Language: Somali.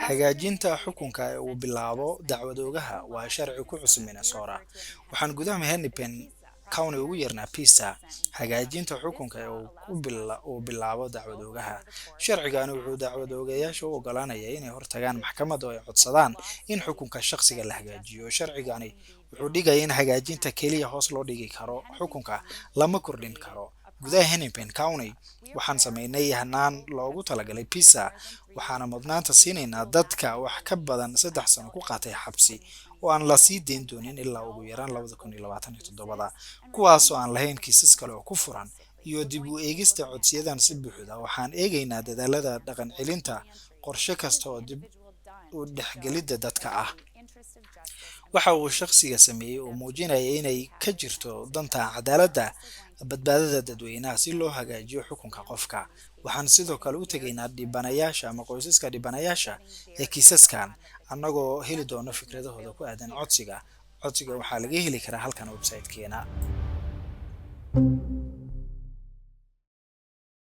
hagaajinta xukunka ee uu bilaabo dacwadoogaha waa sharci ku cusub Minnesota. Waxaan gudaha Hennepin County ugu yeernaa PISA hagaajinta xukunka ee uu bilaabo dacwadoogaha. Sharcigani wuxuu dacwadoogayaasha u ogolaanayaa inay hortagaan maxkamad oo ay codsadaan in xukunka shakhsiga la hagaajiyo. Sharcigani wuxuu dhigaya in hagaajinta keliya hoos loo dhigi karo xukunka, lama kordhin karo. Gudaha Hennepin County waxaan sameynay hanaan loogu talagalay PISA, waxaana mudnaanta siinaynaa dadka wax ka badan 3 sano ku qaatay xabsi oo aan la sii deyn doonin ilaa ugu yaraan 2027, kuwaas oo aan lahayn kiisas kale oo ku furan, iyo dib u eegista codsiyadan si buuxda. Waxaan eegaynaa dadaalada dhaqan celinta, qorshe kasta oo dib u dhexgelidda dadka ah. Waxa uu shakhsiga sameeyay oo muujinaya inay ka jirto danta cadaaladda, badbaadada dadweynaha si loo hagaajiyo xukunka qofka. Waxaan sidoo kale u tegaynaa dhibanayaasha ama qoysaska dhibanayaasha ee kiisaskan, annagoo heli doona fikradahooda ku aadan codsiga. Codsiga waxaa laga heli karaa halkan website-keena.